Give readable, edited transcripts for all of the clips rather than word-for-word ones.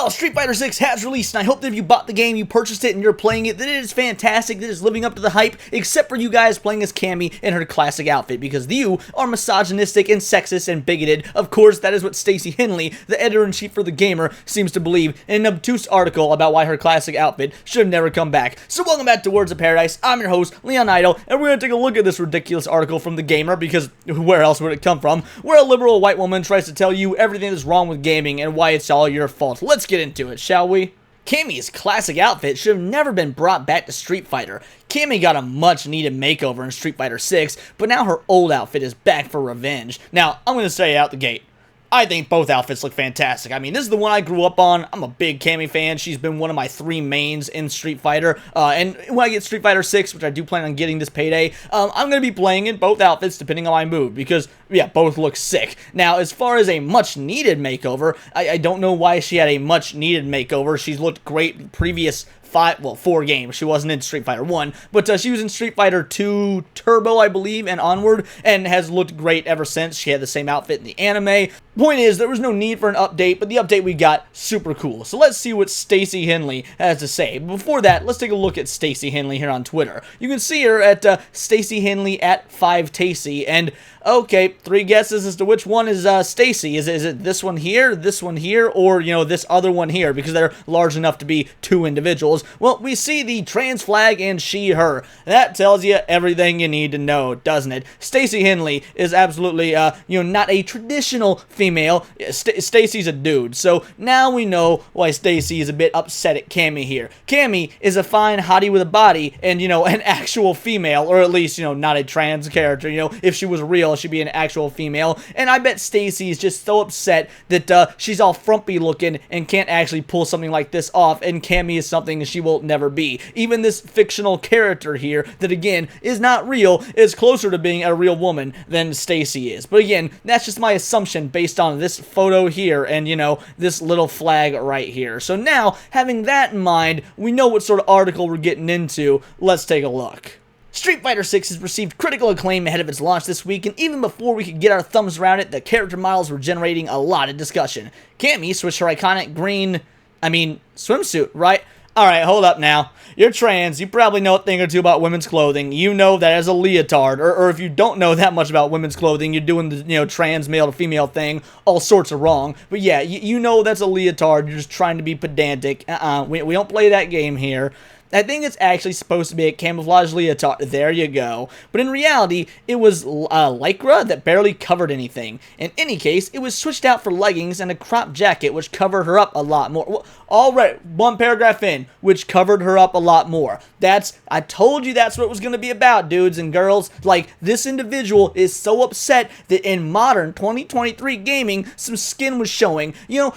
Well, Street Fighter 6 has released, and I hope that if you bought the game, you purchased it, and you're playing it, that it is fantastic, that it is living up to the hype, except for you guys playing as Cammy in her classic outfit, because you are misogynistic and sexist and bigoted. Of course, that is what Stacy Henley, the editor-in-chief for The Gamer, seems to believe in an obtuse article about why her classic outfit should have never come back. So welcome back to Words of Paradise. I'm your host, Leon Idol, and we're going to take a look at this ridiculous article from The Gamer, because where else would it come from? Where a liberal white woman tries to tell you everything that's wrong with gaming and why it's all your fault. Let's get into it, shall we? Cammy's classic outfit should have never been brought back to Street Fighter. Cammy got a much-needed makeover in Street Fighter 6, but now her old outfit is back for revenge. Now, I'm going to say out the gate, I think both outfits look fantastic. I mean, this is the one I grew up on. I'm a big Cammy fan. She's been one of my 3 mains in Street Fighter. And when I get Street Fighter 6, which I do plan on getting this payday, I'm going to be playing in both outfits depending on my mood because, yeah, both look sick. Now, as far as a much-needed makeover, I don't know why she had a much-needed makeover. She's looked great previous 4 games. She wasn't in Street Fighter 1, but she was in Street Fighter 2 Turbo, I believe, and onward, and has looked great ever since. She had the same outfit in the anime. Point is, there was no need for an update, but the update we got, super cool. So let's see what Stacy Henley has to say. But before that, let's take a look at Stacy Henley here on Twitter. You can see her at Stacy Henley at 5Tacy, and okay, 3 guesses as to which one is Stacy. Is it this one here, or, you know, this other one here, because they're large enough to be 2 individuals. Well, we see the trans flag and she, her. That tells you everything you need to know, doesn't it? Stacy Henley is absolutely, not a traditional female. Stacy's a dude. So now we know why Stacy is a bit upset at Cammy here. Cammy is a fine hottie with a body and, an actual female, or at least, not a trans character. If she was real, she'd be an actual female. And I bet Stacy is just so upset that she's all frumpy looking and can't actually pull something like this off, and Cammy is something she will never be. Even this fictional character here, that again is not real, is closer to being a real woman than Stacy is. But again, that's just my assumption based on this photo here and, this little flag right here. So now, having that in mind, we know what sort of article we're getting into. Let's take a look. Street Fighter 6 has received critical acclaim ahead of its launch this week, and even before we could get our thumbs around it, the character models were generating a lot of discussion. Cammy switched her iconic green, swimsuit, right? Alright, hold up now. You're trans, you probably know a thing or two about women's clothing. You know that as a leotard, or if you don't know that much about women's clothing, you're doing the, trans male to female thing, all sorts of wrong. But yeah, you know that's a leotard, you're just trying to be pedantic. We don't play that game here. I think it's actually supposed to be a camouflage leotard. There you go. But in reality, it was lycra that barely covered anything. In any case, it was switched out for leggings and a crop jacket, which covered her up a lot more. All right, 1 paragraph in, which covered her up a lot more. I told you that's what it was going to be about, dudes and girls. Like, this individual is so upset that in modern 2023 gaming, some skin was showing.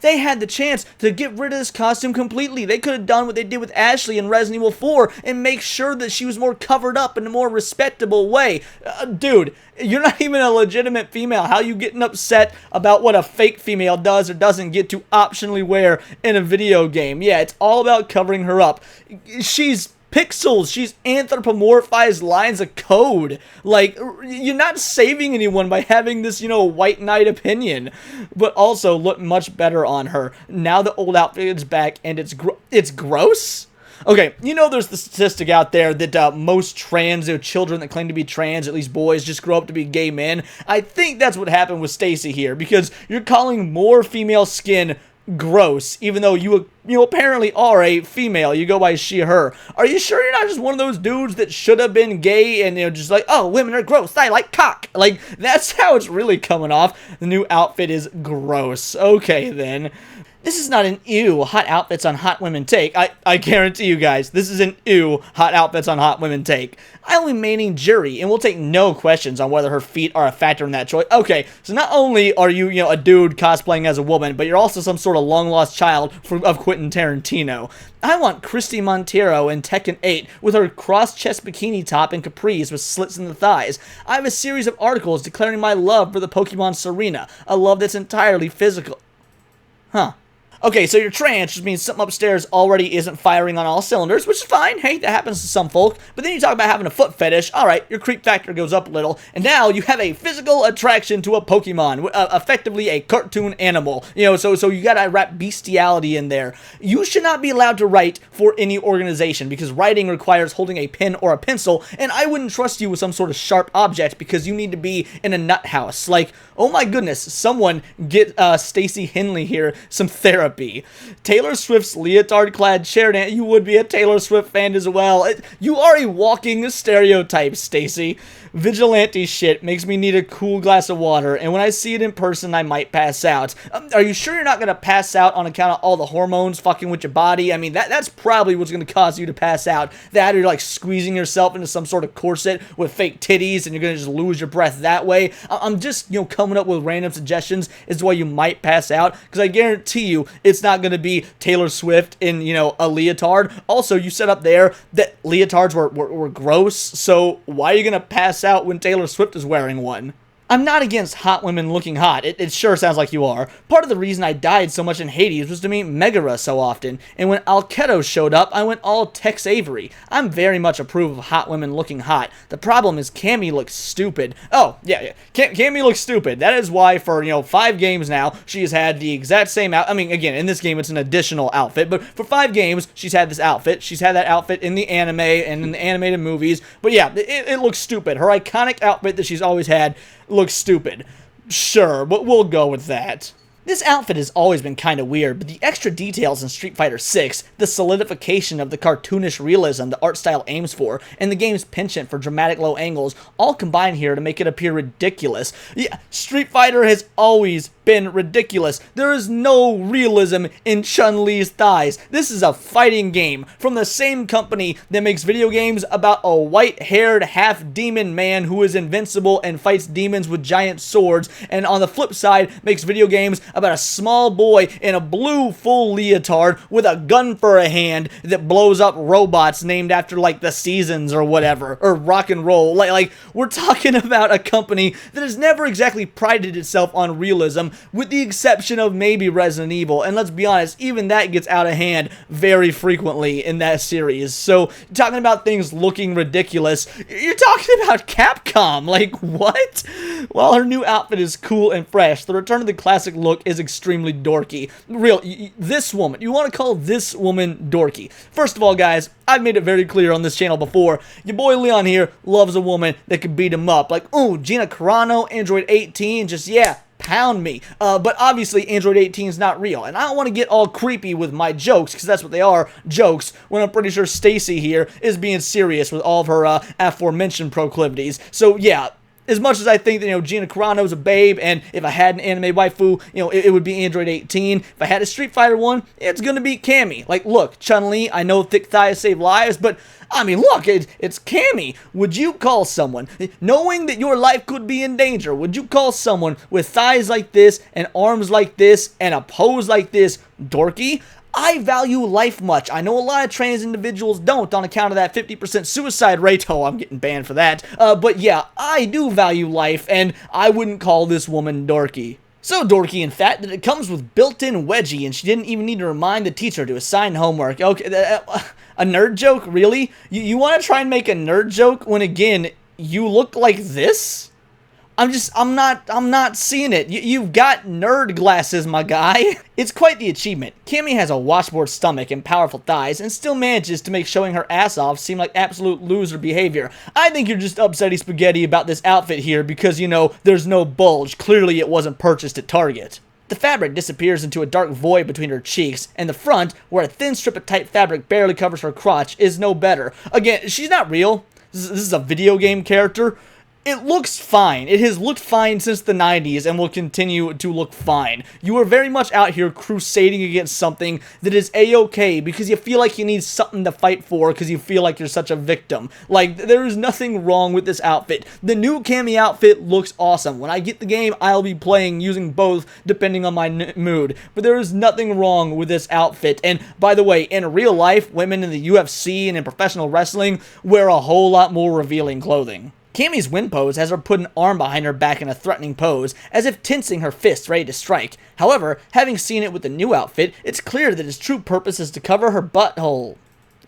They had the chance to get rid of this costume completely. They could have done what they did with Ashley in Resident Evil 4 and make sure that she was more covered up in a more respectable way. Dude, you're not even a legitimate female. How are you getting upset about what a fake female does or doesn't get to optionally wear in a video game? Yeah, it's all about covering her up. She's pixels. She's anthropomorphized lines of code. Like, you're not saving anyone by having this, white knight opinion. But also look much better on her. Now the old outfit is back and it's gross? Okay, there's the statistic out there that most trans children that claim to be trans, at least boys, just grow up to be gay men. I think that's what happened with Stacy here, because you're calling more female skin gross, even though you apparently are a female. You go by she, her. Are you sure you're not just one of those dudes that should have been gay and, just like, oh, women are gross, I like cock? Like, that's how it's really coming off. The new outfit is gross. Okay, then. This is not an ew, hot outfits on hot women take. I guarantee you guys, this is an ew, hot outfits on hot women take. I will remain jury, and we'll take no questions on whether her feet are a factor in that choice. Okay, so not only are you, a dude cosplaying as a woman, but you're also some sort of long-lost child of Quentin Tarantino. I want Christy Montero in Tekken 8 with her cross-chest bikini top and capris with slits in the thighs. I have a series of articles declaring my love for the Pokemon Serena, a love that's entirely physical. Huh. Okay, so you're trans, which means something upstairs already isn't firing on all cylinders, which is fine. Hey, that happens to some folk. But then you talk about having a foot fetish. All right, your creep factor goes up a little. And now you have a physical attraction to a Pokemon, effectively a cartoon animal. So you gotta wrap bestiality in there. You should not be allowed to write for any organization because writing requires holding a pen or a pencil, and I wouldn't trust you with some sort of sharp object because you need to be in a nut house. Like, oh my goodness, someone get Stacey Henley here some therapy. Taylor Swift's leotard-clad Sheridan, you would be a Taylor Swift fan as well. You are a walking stereotype, Stacey. Vigilante shit makes me need a cool glass of water, and when I see it in person, I might pass out. Are you sure you're not going to pass out on account of all the hormones fucking with your body? I mean, that's probably what's going to cause you to pass out. That or you're like squeezing yourself into some sort of corset with fake titties, and you're going to just lose your breath that way. I'm just, coming up with random suggestions as to why you might pass out, because I guarantee you it's not going to be Taylor Swift in, a leotard. Also, you said up there that leotards were gross, so why are you going to pass out when Taylor Swift is wearing one? I'm not against hot women looking hot. It sure sounds like you are. Part of the reason I died so much in Hades was to meet Megara so often, and when Alketo showed up, I went all Tex Avery. I'm very much approve of hot women looking hot. The problem is Cammy looks stupid. Oh, yeah. Cammy looks stupid. That is why for, 5 games now, she has had the exact same outfit. I mean, again, in this game, it's an additional outfit, but for 5 games, she's had this outfit. She's had that outfit in the anime and in the animated movies, but yeah, it looks stupid. Her iconic outfit that she's always had looks stupid. Sure, but we'll go with that. This outfit has always been kind of weird, but the extra details in Street Fighter 6, the solidification of the cartoonish realism the art style aims for, and the game's penchant for dramatic low angles all combine here to make it appear ridiculous. Yeah, Street Fighter has always been ridiculous. There is no realism in Chun-Li's thighs. This is a fighting game from the same company that makes video games about a white-haired half-demon man who is invincible and fights demons with giant swords, and on the flip side makes video games about a small boy in a blue full leotard with a gun for a hand that blows up robots named after like the seasons or whatever, or rock and roll. Like we're talking about a company that has never exactly prided itself on realism, with the exception of maybe Resident Evil, and let's be honest, even that gets out of hand very frequently in that series. So, talking about things looking ridiculous, you're talking about Capcom, like what? While her new outfit is cool and fresh, the return of the classic look is extremely dorky. This woman, you want to call this woman dorky. First of all, guys, I've made it very clear on this channel before, your boy Leon here loves a woman that can beat him up. Like, ooh, Gina Carano, Android 18, just, yeah, pound me. But obviously Android 18 is not real, and I don't want to get all creepy with my jokes, because that's what they are, jokes, when I'm pretty sure Stacy here is being serious with all of her aforementioned proclivities. So yeah, as much as I think that, Gina Carano's a babe, and if I had an anime waifu, it would be Android 18. If I had a Street Fighter one, it's gonna be Cammy. Like, look, Chun-Li, I know thick thighs save lives, but I mean, look, it's Cammy. Would you call someone, knowing that your life could be in danger, would you call someone with thighs like this, and arms like this, and a pose like this, dorky? I value life much. I know a lot of trans individuals don't on account of that 50% suicide rate. Oh, I'm getting banned for that. But yeah, I do value life, and I wouldn't call this woman dorky. So dorky, in fact, that it comes with built-in wedgie, and she didn't even need to remind the teacher to assign homework. Okay, a nerd joke? Really? You want to try and make a nerd joke when, again, you look like this? I'm not seeing it. You've got nerd glasses, my guy. It's quite the achievement. Cammy has a washboard stomach and powerful thighs, and still manages to make showing her ass off seem like absolute loser behavior. I think you're just upsetty spaghetti about this outfit here because, there's no bulge. Clearly it wasn't purchased at Target. The fabric disappears into a dark void between her cheeks, and the front, where a thin strip of tight fabric barely covers her crotch, is no better. Again, she's not real. This is a video game character. It looks fine. It has looked fine since the 90s and will continue to look fine. You are very much out here crusading against something that is a-okay because you feel like you need something to fight for because you feel like you're such a victim. Like, there is nothing wrong with this outfit. The new Cammy outfit looks awesome. When I get the game, I'll be playing using both depending on my mood. But there is nothing wrong with this outfit. And by the way, in real life, women in the UFC and in professional wrestling wear a whole lot more revealing clothing. Cammy's win pose has her put an arm behind her back in a threatening pose, as if tensing her fists ready to strike. However, having seen it with the new outfit, it's clear that its true purpose is to cover her butthole.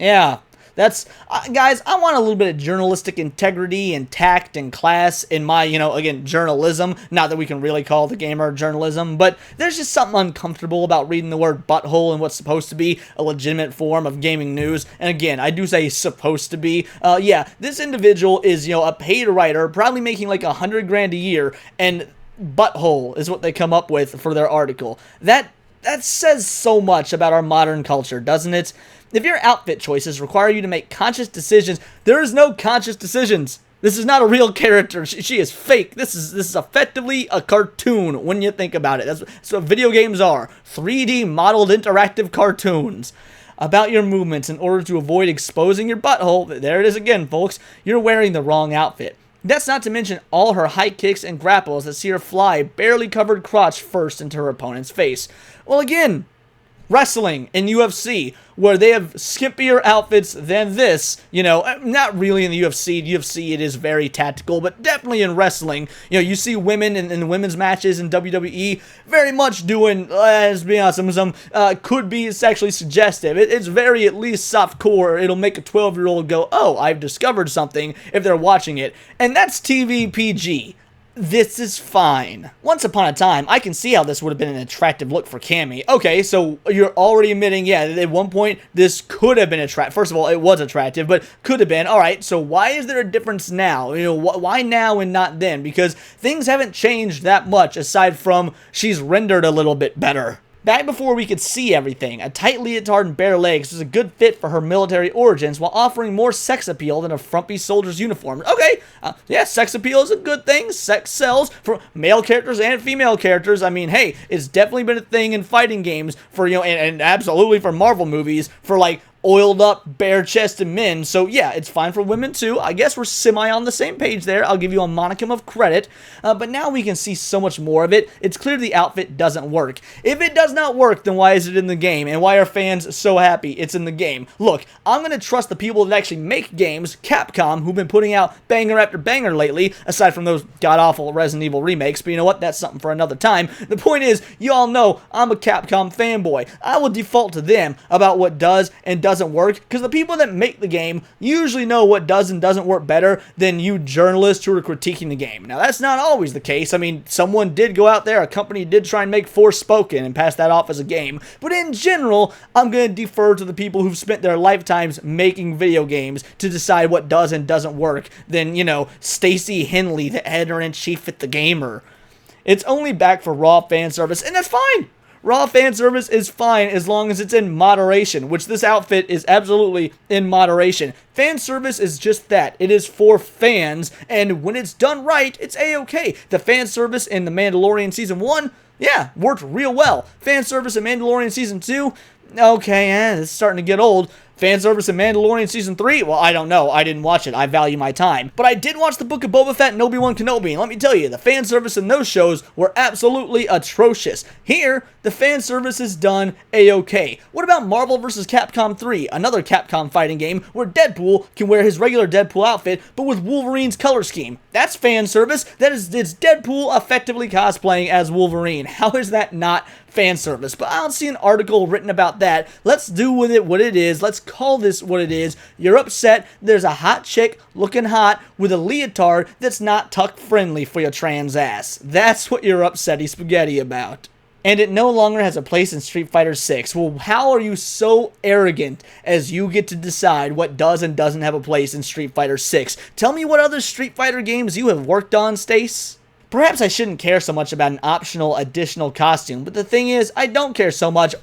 Yeah, that's, guys, I want a little bit of journalistic integrity and tact and class in my, again, journalism. Not that we can really call the gamer journalism, but there's just something uncomfortable about reading the word butthole in what's supposed to be a legitimate form of gaming news. And again, I do say supposed to be. Yeah, this individual is, a paid writer, probably making like $100 grand a year, and butthole is what they come up with for their article. That says so much about our modern culture, doesn't it? If your outfit choices require you to make conscious decisions, there is no conscious decisions. This is not a real character. She is fake. This is effectively a cartoon when you think about it. That's what video games are. 3D modeled interactive cartoons. About your movements in order to avoid exposing your butthole, there it is again, folks, you're wearing the wrong outfit. That's not to mention all her high kicks and grapples that see her fly barely covered crotch first into her opponent's face. Well, again, wrestling in UFC, where they have skimpier outfits than this, not really in the UFC. UFC, it is very tactical, but definitely in wrestling, you see women in women's matches in WWE very much doing, let's be honest, some could be sexually suggestive. It's very, at least, soft core. It'll make a 12-year-old go, oh, I've discovered something if they're watching it. And that's TV PG. This is fine. Once upon a time, I can see how this would have been an attractive look for Cammy. Okay, so you're already admitting, yeah, at one point, this could have been attractive. First of all, it was attractive, but could have been. All right, so why is there a difference now? Why now and not then? Because things haven't changed that much, aside from she's rendered a little bit better. Back before we could see everything, a tight leotard and bare legs was a good fit for her military origins while offering more sex appeal than a frumpy soldier's uniform. Okay, yeah, sex appeal is a good thing. Sex sells for male characters and female characters. I mean, hey, it's definitely been a thing in fighting games for, and absolutely for Marvel movies for, like, oiled up, bare-chested men. So yeah, it's fine for women too. I guess we're semi on the same page there. I'll give you a monicum of credit. But now we can see so much more of it. It's clear the outfit doesn't work. If it does not work, then why is it in the game? And why are fans so happy it's in the game? Look, I'm going to trust the people that actually make games, Capcom, who've been putting out banger after banger lately, aside from those god-awful Resident Evil remakes. But you know what? That's something for another time. The point is, you all know I'm a Capcom fanboy. I will default to them about what does and doesn't work, because the people that make the game usually know what does and doesn't work better than you journalists who are critiquing the game. Now, that's not always the case. I mean, someone did go out there, a company did try and make Forspoken and pass that off as a game, but in general, I'm going to defer to the people who've spent their lifetimes making video games to decide what does and doesn't work than, Stacy Henley, the editor-in-chief at The Gamer. It's only back for raw fan service, and that's fine. Raw fan service is fine as long as it's in moderation, which this outfit is absolutely in moderation. Fan service is just that. It is for fans, and when it's done right, it's a-okay. The fan service in The Mandalorian Season 1, yeah, worked real well. Fan service in Mandalorian Season 2, okay, it's starting to get old. Fan service in Mandalorian Season 3? Well, I don't know. I didn't watch it. I value my time. But I did watch the Book of Boba Fett and Obi-Wan Kenobi, and let me tell you, the fan service in those shows were absolutely atrocious. Here, the fan service is done a-okay. What about Marvel vs. Capcom 3, another Capcom fighting game where Deadpool can wear his regular Deadpool outfit, but with Wolverine's color scheme? That's fan service. It's Deadpool effectively cosplaying as Wolverine. How is that not fan service? But I don't see an article written about that. Let's do with it what it is. Let's call this what it is. You're upset there's a hot chick looking hot with a leotard that's not tuck friendly for your trans ass. That's what you're upsetty spaghetti about. And it no longer has a place in Street Fighter 6. Well, how are you so arrogant as you get to decide what does and doesn't have a place in Street Fighter 6? Tell me what other Street Fighter games you have worked on, Stace. Perhaps I shouldn't care so much about an optional additional costume, but the thing is, I don't care so much.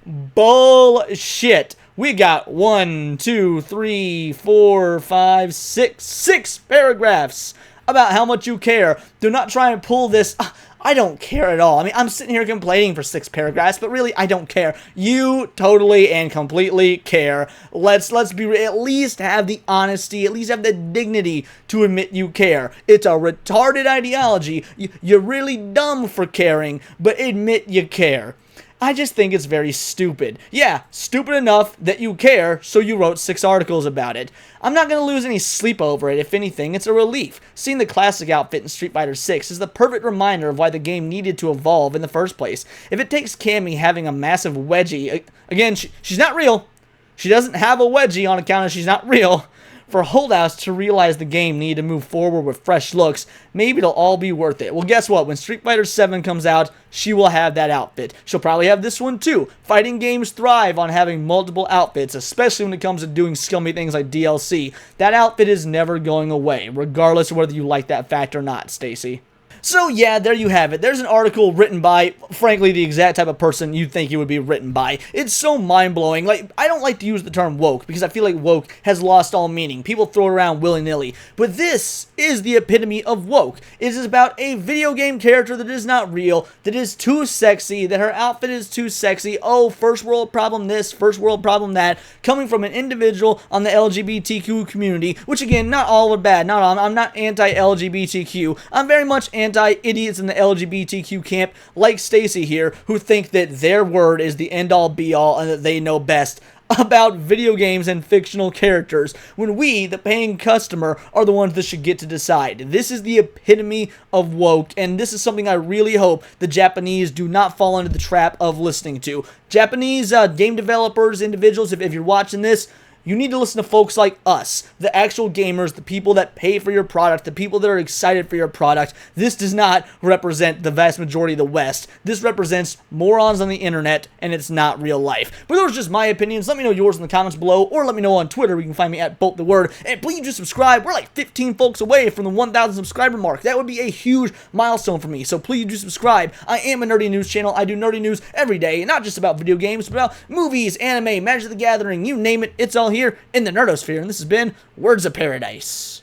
Bullshit. We got 1, 2, 3, 4, 5, 6 paragraphs about how much you care. Do not try and pull this, I don't care at all. I mean, I'm sitting here complaining for 6 paragraphs, but really, I don't care. You totally and completely care. Let's be, at least have the honesty, at least have the dignity to admit you care. It's a retarded ideology. You're really dumb for caring, but admit you care. I just think it's very stupid. Yeah, stupid enough that you care, so you wrote 6 articles about it. I'm not going to lose any sleep over it. If anything, it's a relief. Seeing the classic outfit in Street Fighter 6 is the perfect reminder of why the game needed to evolve in the first place. If it takes Cammy having a massive wedgie, again, she's not real. She doesn't have a wedgie on account of she's not real. For holdouts to realize the game needed to move forward with fresh looks, maybe it'll all be worth it. Well, guess what? When Street Fighter 7 comes out, she will have that outfit. She'll probably have this one too. Fighting games thrive on having multiple outfits, especially when it comes to doing scummy things like DLC. That outfit is never going away, regardless of whether you like that fact or not, Stacy. So yeah, there you have it. There's an article written by, frankly, the exact type of person you'd think it would be written by. It's so mind-blowing. Like, I don't like to use the term woke, because I feel like woke has lost all meaning. People throw it around willy-nilly. But this is the epitome of woke. It is about a video game character that is not real, that is too sexy, that her outfit is too sexy. Oh, first world problem this, first world problem that, coming from an individual on the LGBTQ community, which again, not all are bad. Not all. I'm not anti-LGBTQ. I'm very much anti-idiots in the LGBTQ camp, like Stacy here, who think that their word is the end-all be-all and that they know best about video games and fictional characters, when we, the paying customer, are the ones that should get to decide. This is the epitome of woke, and this is something I really hope the Japanese do not fall into the trap of listening to. Japanese game developers, individuals, if you're watching this, you need to listen to folks like us, the actual gamers, the people that pay for your product, the people that are excited for your product. This does not represent the vast majority of the West. This represents morons on the internet, and it's not real life. But those are just my opinions. Let me know yours in the comments below, or let me know on Twitter. You can find me at BoltTheWord. And please do subscribe. We're like 15 folks away from the 1,000 subscriber mark. That would be a huge milestone for me, so please do subscribe. I am a nerdy news channel. I do nerdy news every day, not just about video games, but about movies, anime, Magic the Gathering, you name it. It's all here in the Nerdosphere, and this has been Words of Paradise.